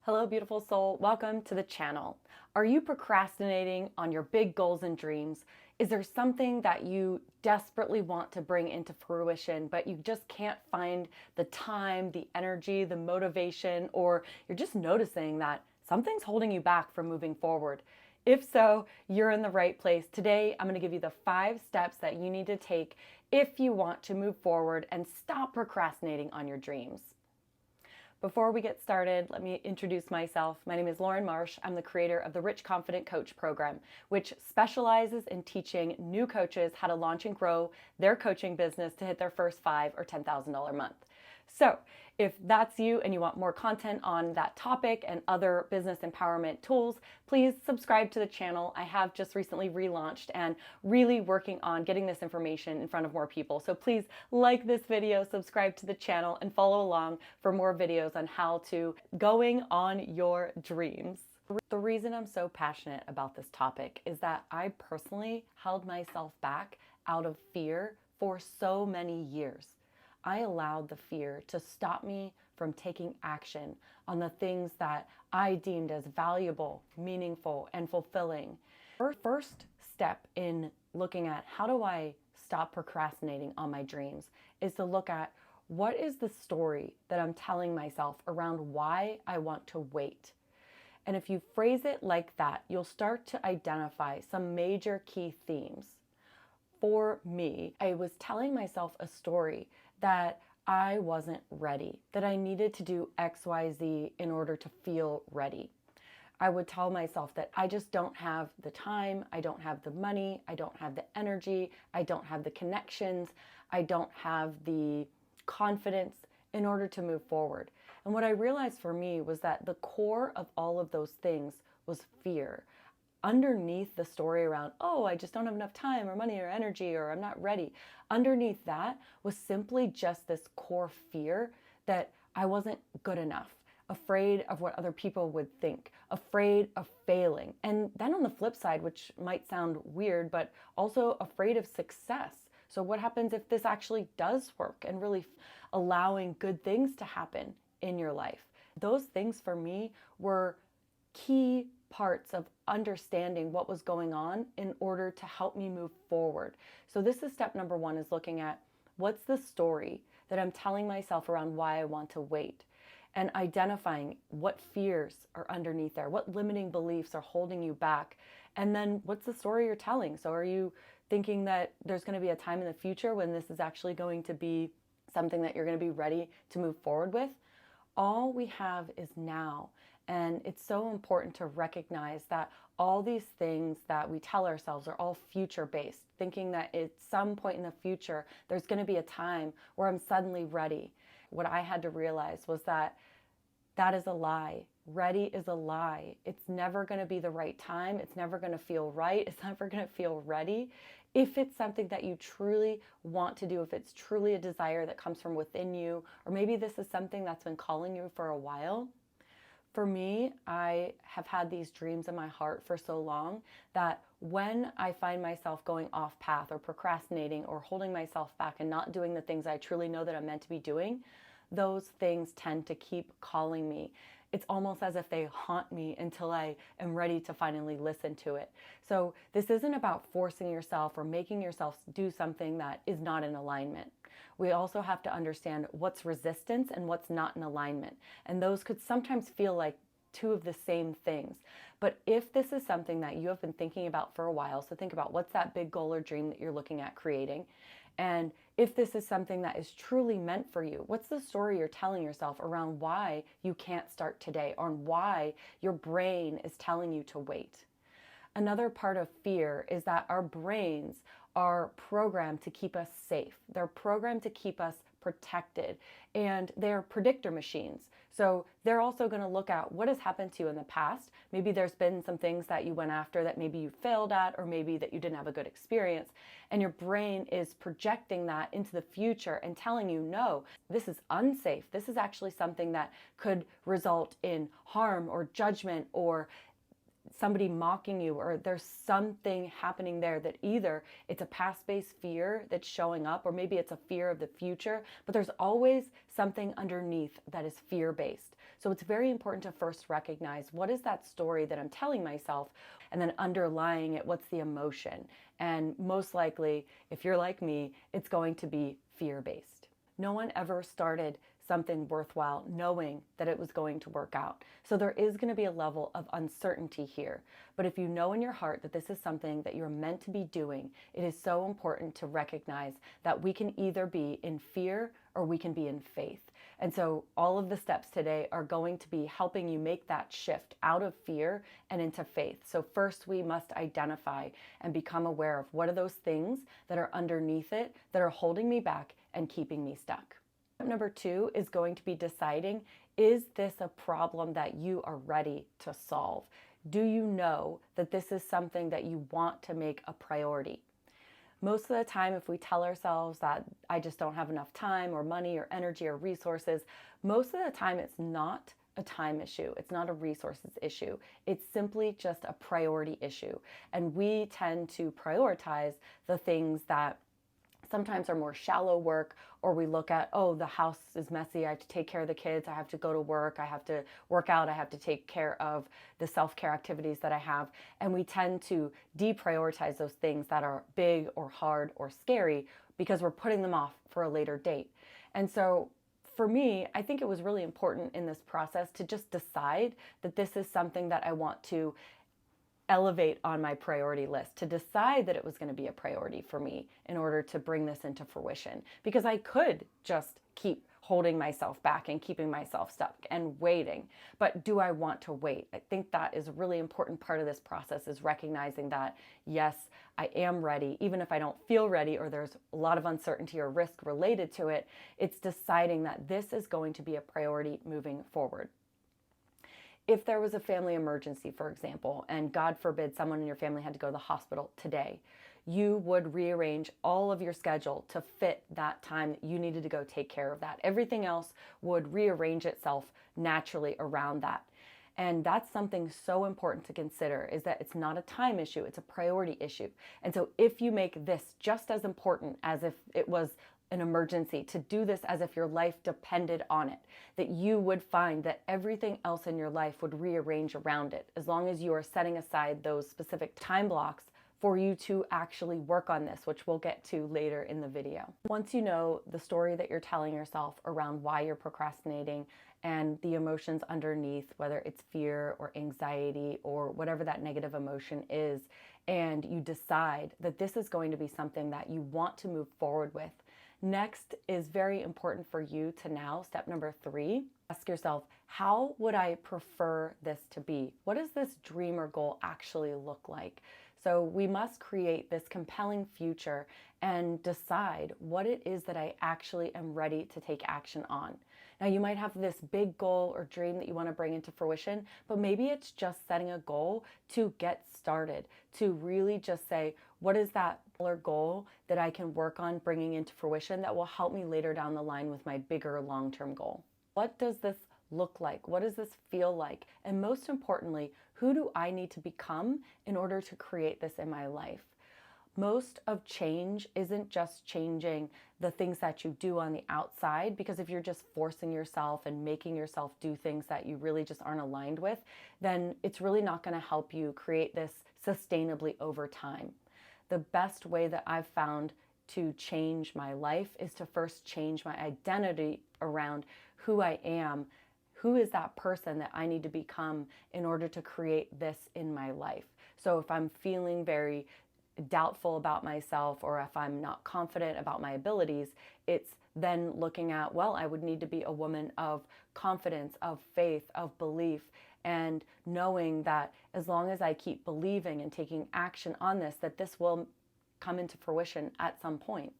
Hello, beautiful soul. Welcome to the channel. Are you procrastinating on your big goals and dreams? Is there something that you desperately want to bring into fruition, but you just can't find the time, the energy, the motivation, or you're just noticing that something's holding you back from moving forward? If so, you're in the right place. Today, I'm going to give you the 5 steps that you need to take if you want to move forward and stop procrastinating on your dreams. Before we get started, let me introduce myself. My name is Lauren Marsh. I'm the creator of the Rich Confident Coach program, which specializes in teaching new coaches how to launch and grow their coaching business to hit their first $5,000 or $10,000 a month. So if that's you and you want more content on that topic and other business empowerment tools, please subscribe to the channel. I have just recently relaunched and really working on getting this information in front of more people. So please like this video, subscribe to the channel, and follow along for more videos on how to going on your dreams. The reason I'm so passionate about this topic is that I personally held myself back out of fear for so many years. I allowed the fear to stop me from taking action on the things that I deemed as valuable, meaningful, and fulfilling. First step in looking at how do I stop procrastinating on my dreams is to look at what is the story that I'm telling myself around why I want to wait. And if you phrase it like that, you'll start to identify some major key themes. For me, I was telling myself a story that I wasn't ready, that I needed to do XYZ in order to feel ready. I would tell myself that I just don't have the time, I don't have the money, I don't have the energy, I don't have the connections, I don't have the confidence in order to move forward. And what I realized for me was that the core of all of those things was fear. Underneath the story around, oh, I just don't have enough time or money or energy or I'm not ready. Underneath that was simply just this core fear that I wasn't good enough, afraid of what other people would think, afraid of failing. And then on the flip side, which might sound weird, but also afraid of success. So what happens if this actually does work and really allowing good things to happen in your life? Those things for me were key parts of understanding what was going on in order to help me move forward. So this is step number 1, is looking at what's the story that I'm telling myself around why I want to wait, and identifying what fears are underneath there, what limiting beliefs are holding you back, and then what's the story you're telling. So are you thinking that there's going to be a time in the future when this is actually going to be something that you're going to be ready to move forward with? All we have is now. And it's so important to recognize that all these things that we tell ourselves are all future-based, thinking that at some point in the future, there's going to be a time where I'm suddenly ready. What I had to realize was that that is a lie. Ready is a lie. It's never going to be the right time. It's never going to feel right. It's never going to feel ready. If it's something that you truly want to do, if it's truly a desire that comes from within you, or maybe this is something that's been calling you for a while. For me, I have had these dreams in my heart for so long that when I find myself going off path or procrastinating or holding myself back and not doing the things I truly know that I'm meant to be doing, those things tend to keep calling me. It's almost as if they haunt me until I am ready to finally listen to it. So this isn't about forcing yourself or making yourself do something that is not in alignment. We also have to understand what's resistance and what's not in alignment. And those could sometimes feel like two of the same things. But if this is something that you have been thinking about for a while, so think about what's that big goal or dream that you're looking at creating. And if this is something that is truly meant for you, what's the story you're telling yourself around why you can't start today, or why your brain is telling you to wait? Another part of fear is that our brains are programmed to keep us safe. They're programmed to keep us protected, and they're predictor machines. So they're also going to look at what has happened to you in the past. Maybe there's been some things that you went after that maybe you failed at, or maybe that you didn't have a good experience. And your brain is projecting that into the future and telling you, no, this is unsafe. This is actually something that could result in harm or judgment or somebody mocking you, or there's something happening there that either it's a past-based fear that's showing up, or maybe it's a fear of the future, but there's always something underneath that is fear-based. So it's very important to first recognize what is that story that I'm telling myself, and then underlying it, what's the emotion? And most likely, if you're like me, it's going to be fear-based. No one ever started something worthwhile knowing that it was going to work out. So there is going to be a level of uncertainty here. But if you know in your heart that this is something that you're meant to be doing, it is so important to recognize that we can either be in fear or we can be in faith. And so all of the steps today are going to be helping you make that shift out of fear and into faith. So first we must identify and become aware of what are those things that are underneath it that are holding me back and keeping me stuck. Number 2 is going to be deciding, is this a problem that you are ready to solve? Do you know that this is something that you want to make a priority? Most of the time, if we tell ourselves that I just don't have enough time or money or energy or resources, most of the time it's not a time issue. It's not a resources issue. It's simply just a priority issue. And we tend to prioritize the things that sometimes are more shallow work, or we look at, oh, the house is messy, I have to take care of the kids, I have to go to work, I have to work out, I have to take care of the self-care activities that I have. And we tend to deprioritize those things that are big or hard or scary because we're putting them off for a later date. And so for me, I think it was really important in this process to just decide that this is something that I want to elevate on my priority list, to decide that it was going to be a priority for me in order to bring this into fruition. Because I could just keep holding myself back and keeping myself stuck and waiting. But do I want to wait? I think that is a really important part of this process, is recognizing that, yes, I am ready, even if I don't feel ready or there's a lot of uncertainty or risk related to it. It's deciding that this is going to be a priority moving forward. If there was a family emergency, for example, and God forbid someone in your family had to go to the hospital today, you would rearrange all of your schedule to fit that time that you needed to go take care of that. Everything else would rearrange itself naturally around that. And that's something so important to consider, is that it's not a time issue, it's a priority issue. And so if you make this just as important as if it was an emergency, to do this as if your life depended on it, that you would find that everything else in your life would rearrange around it, as long as you are setting aside those specific time blocks for you to actually work on this, which we'll get to later in the video. Once you know the story that you're telling yourself around why you're procrastinating and the emotions underneath, whether it's fear or anxiety or whatever that negative emotion is, and you decide that this is going to be something that you want to move forward with, next is very important for you to now, step number 3, ask yourself, how would I prefer this to be? What does this dream or goal actually look like? So we must create this compelling future and decide what it is that I actually am ready to take action on. Now, you might have this big goal or dream that you want to bring into fruition, but maybe it's just setting a goal to get started, to really just say, what is that goal that I can work on bringing into fruition that will help me later down the line with my bigger long-term goal? What does this look like? What does this feel like? And most importantly, who do I need to become in order to create this in my life? Most of change isn't just changing the things that you do on the outside, because if you're just forcing yourself and making yourself do things that you really just aren't aligned with, then it's really not going to help you create this sustainably over time. The best way that I've found to change my life is to first change my identity around who I am. Who is that person that I need to become in order to create this in my life? So if I'm feeling very doubtful about myself, or if I'm not confident about my abilities, it's then looking at, well, I would need to be a woman of confidence, of faith, of belief, and knowing that as long as I keep believing and taking action on this, that this will come into fruition at some point.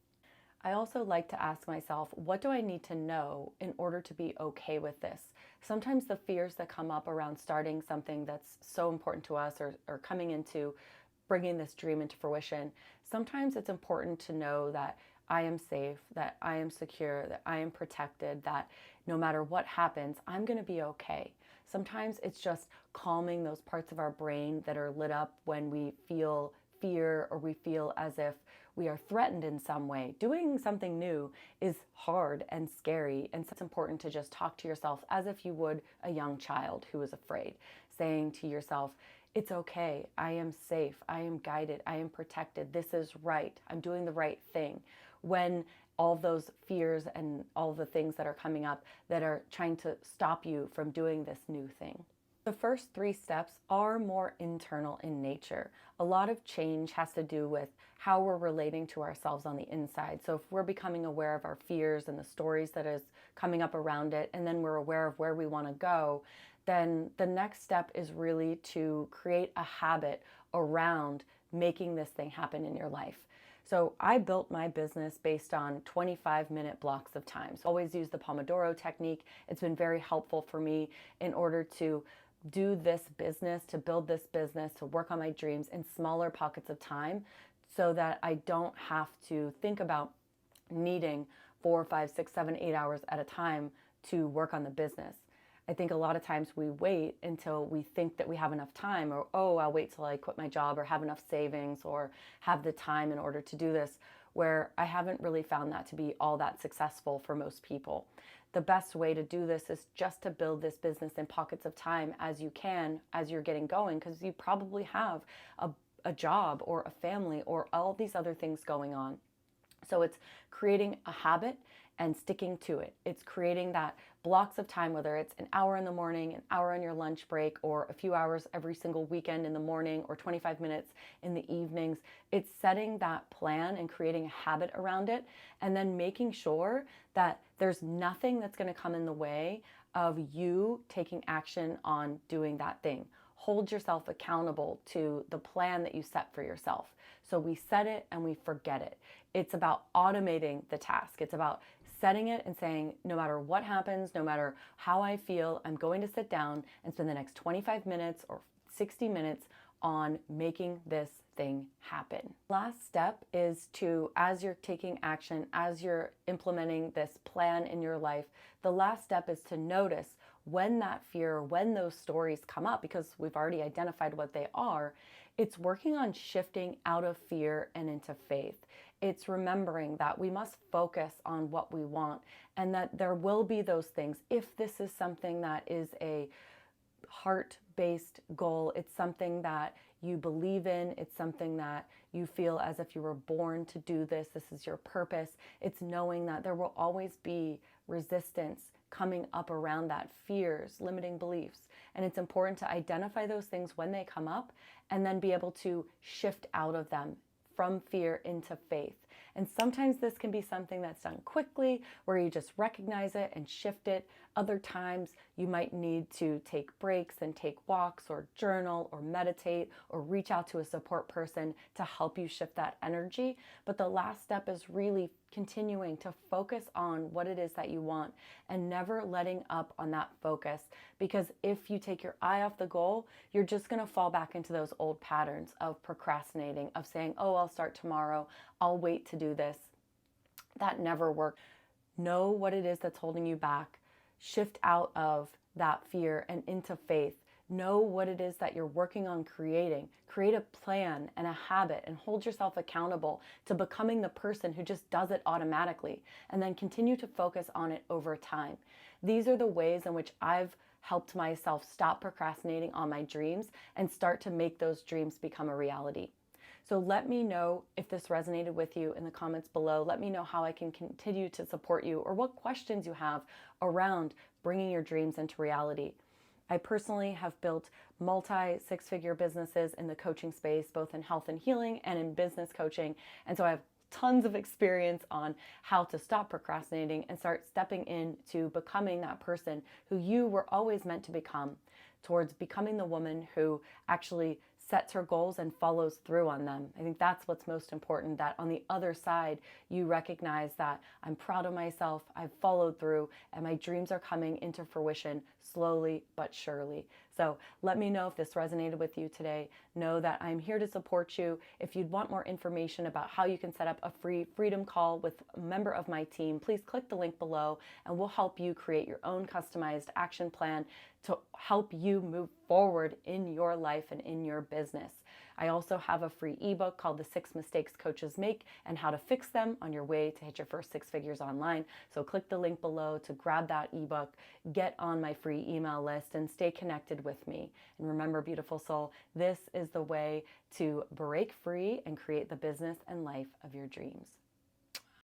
I also like to ask myself, what do I need to know in order to be okay with this? Sometimes the fears that come up around starting something that's so important to us, or coming into bringing this dream into fruition, sometimes it's important to know that I am safe, that I am secure, that I am protected, that no matter what happens, I'm going to be okay. Sometimes it's just calming those parts of our brain that are lit up when we feel fear or we feel as if we are threatened in some way. Doing something new is hard and scary, and so it's important to just talk to yourself as if you would a young child who is afraid, saying to yourself, it's okay, I am safe, I am guided, I am protected, this is right, I'm doing the right thing. When all those fears and all the things that are coming up that are trying to stop you from doing this new thing. The first 3 steps are more internal in nature. A lot of change has to do with how we're relating to ourselves on the inside. So if we're becoming aware of our fears and the stories that is coming up around it, and then we're aware of where we want to go, then the next step is really to create a habit around making this thing happen in your life. So I built my business based on 25-minute blocks of time. So I always use the Pomodoro technique. It's been very helpful for me in order to do this business, to build this business, to work on my dreams in smaller pockets of time so that I don't have to think about needing 4, 5, 6, 7, 8 hours at a time to work on the business. I think a lot of times we wait until we think that we have enough time, or, oh, I'll wait till I quit my job or have enough savings or have the time in order to do this, where I haven't really found that to be all that successful for most people. The best way to do this is just to build this business in pockets of time as you can, as you're getting going, because you probably have a job or a family or all these other things going on. So it's creating a habit and sticking to it. It's creating that blocks of time, whether it's an hour in the morning, an hour on your lunch break, or a few hours every single weekend in the morning, or 25 minutes in the evenings. It's setting that plan and creating a habit around it, and then making sure that there's nothing that's going to come in the way of you taking action on doing that thing. Hold yourself accountable to the plan that you set for yourself. So we set it and we forget it. It's about automating the task. It's about setting it and saying, no matter what happens, no matter how I feel, I'm going to sit down and spend the next 25 minutes or 60 minutes on making this thing happen. Last step is to, as you're taking action, as you're implementing this plan in your life, the last step is to notice when that fear, when those stories come up, because we've already identified what they are. It's working on shifting out of fear and into faith. It's remembering that we must focus on what we want and that there will be those things. If this is something that is a heart-based goal, it's something that you believe in, it's something that you feel as if you were born to do this, this is your purpose. It's knowing that there will always be resistance coming up around that, fears, limiting beliefs. And it's important to identify those things when they come up and then be able to shift out of them from fear into faith. And sometimes this can be something that's done quickly, where you just recognize it and shift it. Other times you might need to take breaks and take walks or journal or meditate or reach out to a support person to help you shift that energy. But the last step is really continuing to focus on what it is that you want and never letting up on that focus, because if you take your eye off the goal, you're just going to fall back into those old patterns of procrastinating, of saying, oh, I'll start tomorrow, I'll wait to do this. That never works. Know what it is that's holding you back. Shift out of that fear and into faith. Know what it is that you're working on creating. Create a plan and a habit and hold yourself accountable to becoming the person who just does it automatically, and then continue to focus on it over time. These are the ways in which I've helped myself stop procrastinating on my dreams and start to make those dreams become a reality. So let me know if this resonated with you in the comments below. Let me know how I can continue to support you, or what questions you have around bringing your dreams into reality. I personally have built multi-six-figure businesses in the coaching space, both in health and healing and in business coaching. And so I have tons of experience on how to stop procrastinating and start stepping into becoming that person who you were always meant to become, towards becoming the woman who actually sets her goals and follows through on them. I think that's what's most important, that on the other side, you recognize that I'm proud of myself, I've followed through, and my dreams are coming into fruition slowly but surely. So let me know if this resonated with you today. Know that I'm here to support you. If you'd want more information about how you can set up a free freedom call with a member of my team, please click the link below and we'll help you create your own customized action plan to help you move forward in your life and in your business. I also have a free ebook called The 6 Mistakes Coaches Make and How to Fix Them on your way to hit your first 6 figures online. So click the link below to grab that ebook, get on my free email list, and stay connected with me. And remember, beautiful soul, this is the way to break free and create the business and life of your dreams.